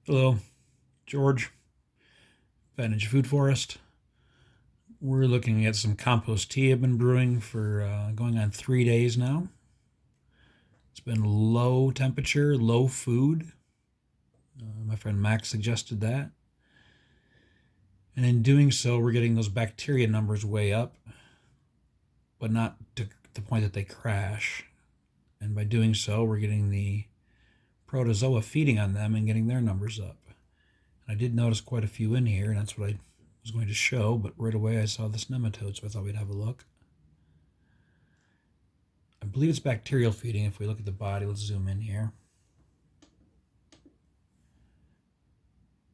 Hello, George, Vantage Food Forest. We're looking at some compost tea I've been brewing for going on 3 days now. It's been low temperature, low food. My friend Max suggested that. And in doing so, we're getting those bacteria numbers way up, but not to the point that they crash. And by doing so, we're getting the protozoa feeding on them and getting their numbers up. And I did notice quite a few in here, and that's what I was going to show, but right away I saw this nematode, so I thought we'd have a look. I believe it's bacterial feeding. If we look at the body, let's zoom in here.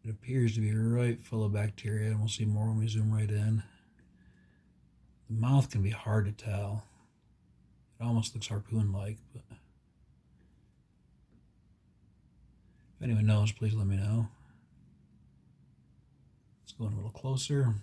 It appears to be right full of bacteria, and we'll see more when we zoom right in. The mouth can be hard to tell. It almost looks harpoon-like, but if anyone knows, please let me know. Let's go in a little closer.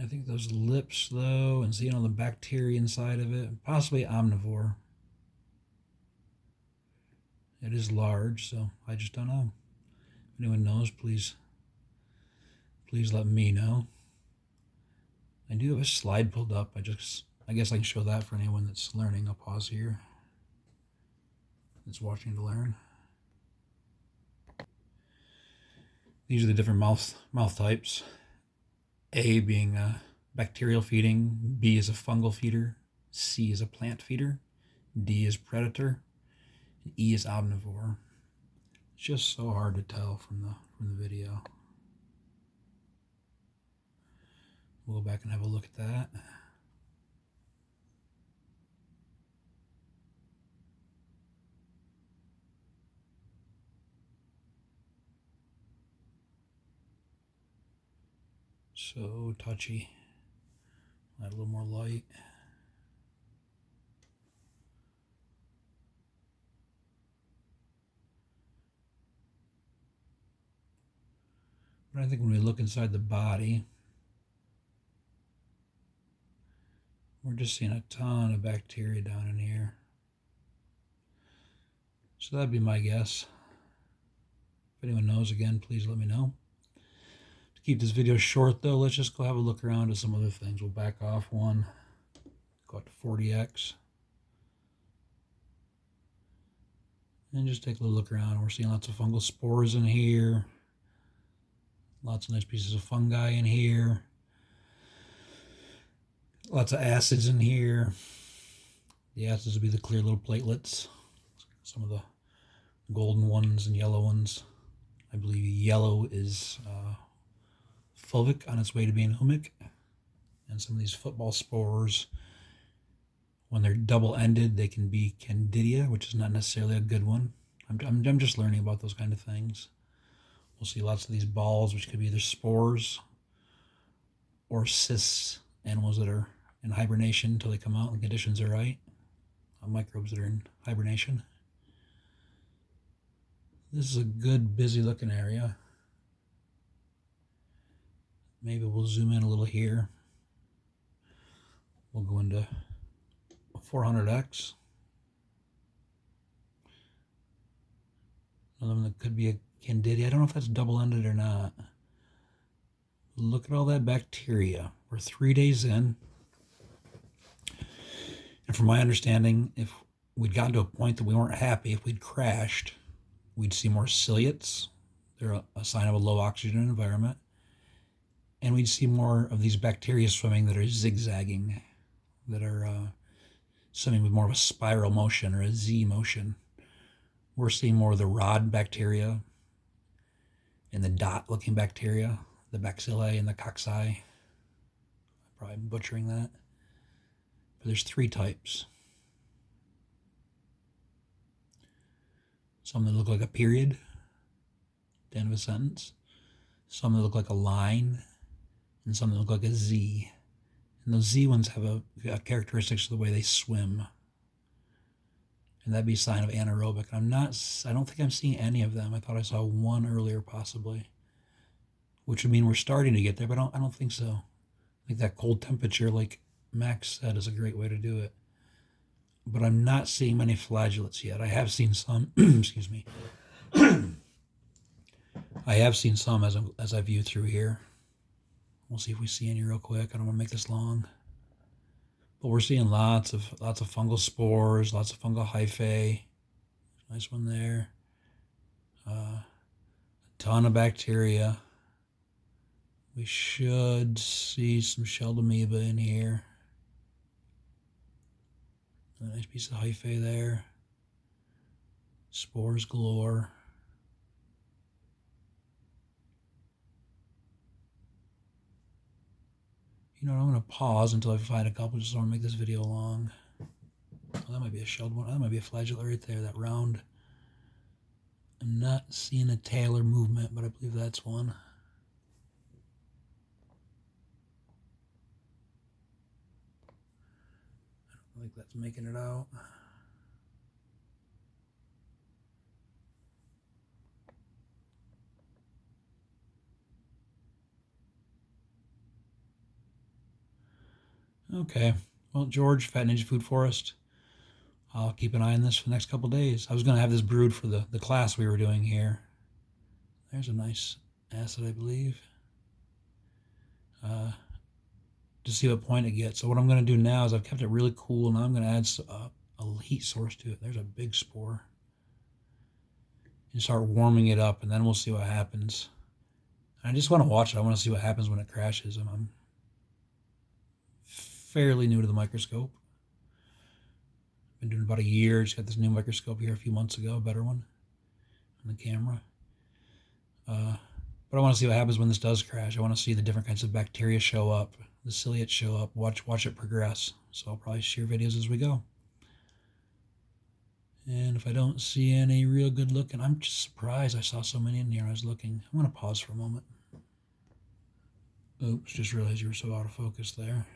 I think those lips, though, and seeing all the bacteria inside of it, possibly omnivore. It is large, so I just don't know. If anyone knows, please let me know. I do have a slide pulled up. I guess I can show that for anyone that's learning. I'll pause here. That's watching to learn. These are the different mouth types. A being a bacterial feeding, B is a fungal feeder, C is a plant feeder, D is predator, and E is omnivore. It's just so hard to tell from the video. We'll go back and have a look at that. So touchy. Add a little more light. But I think when we look inside the body, we're just seeing a ton of bacteria down in here. So that'd be my guess. If anyone knows, again, please let me know. To keep this video short, though, let's just go have a look around at some other things. We'll back off one, go up to 40x, and just take a little look around. We're seeing lots of fungal spores in here, lots of nice pieces of fungi in here, lots of acids in here. The acids would be the clear little platelets, some of the golden ones and yellow ones. I believe yellow is fulvic on its way to being humic. And some of these football spores, when they're double-ended, they can be candida, which is not necessarily a good one. I'm just learning about those kind of things. We'll see lots of these balls, which could be either spores or cysts, animals that are in hibernation until they come out and conditions are right. Microbes that are in hibernation. This is a good, busy-looking area. Maybe we'll zoom in a little here. We'll go into 400x. Another one that could be a candida. I don't know if that's double-ended or not. Look at all that bacteria. We're 3 days in. And from my understanding, if we'd gotten to a point that we weren't happy, if we'd crashed, we'd see more ciliates. They're a sign of a low oxygen environment. And we'd see more of these bacteria swimming that are zigzagging, that are swimming with more of a spiral motion or a Z motion. We're seeing more of the rod bacteria and the dot-looking bacteria, the bacilli and the cocci. I'm probably butchering that. But there's 3 types. Some that look like a period at the end of a sentence. Some that look like a line. And some that look like a Z. And those Z ones have a characteristics of the way they swim. And that'd be a sign of anaerobic. I don't think I'm seeing any of them. I thought I saw one earlier, possibly. which would mean we're starting to get there, but I don't think so. I think that cold temperature, like Max said, is a great way to do it. But I'm not seeing many flagellates yet. I have seen some, excuse me. I have seen some as I view through here. We'll see if we see any real quick. I don't want to make this long. But we're seeing lots of fungal spores, lots of fungal hyphae. Nice one there. A ton of bacteria. We should see some shelled amoeba in here. A nice piece of hyphae there. Spores galore. You know what, I'm going to pause until I find a couple, just so I don't make this video long. Oh, that might be a shelled one. That might be a flagellate right there, that round. I'm not seeing a tailor movement, but I believe that's one. I don't think that's making it out. Okay, well, George, Fat Ninja Food Forest, I'll keep an eye on this for the next couple days. I was going to have this brewed for the class we were doing here. There's a nice acid, I believe. To see what point it gets. So what I'm going to do now is I've kept it really cool. Now I'm going to add a heat source to it. There's a big spore. And start warming it up, and then we'll see what happens. I just want to watch it. I want to see what happens when it crashes. I'm fairly new to the microscope. Been doing about a year. Just got this new microscope here a few months ago, a better one on the camera. But I want to see what happens when this does crash. I want to see the different kinds of bacteria show up, the ciliates show up, watch it progress. So I'll probably share videos as we go. And if I don't see any real good looking, I'm just surprised I saw so many in here. I was looking. I'm going to pause for a moment. Oops, just realized you were so out of focus there.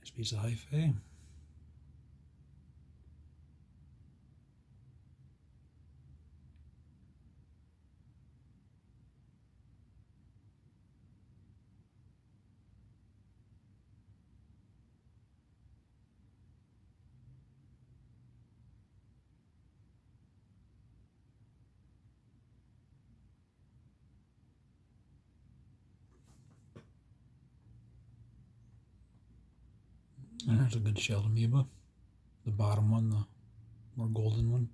Nice piece of hyphae. And there's a good shelled amoeba. The bottom one, the more golden one.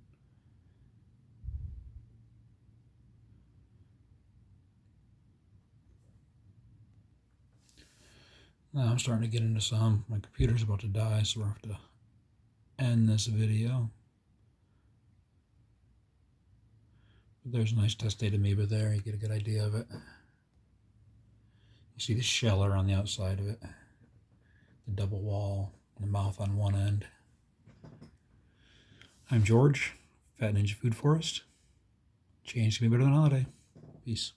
Now I'm starting to get into some. My computer's about to die, so we'll have to end this video. But there's a nice testate amoeba there. You get a good idea of it. You see the sheller on the outside of it. The double wall, and the mouth on one end. I'm George, Fat Ninja Food Forest. Change can be better than holiday. Peace.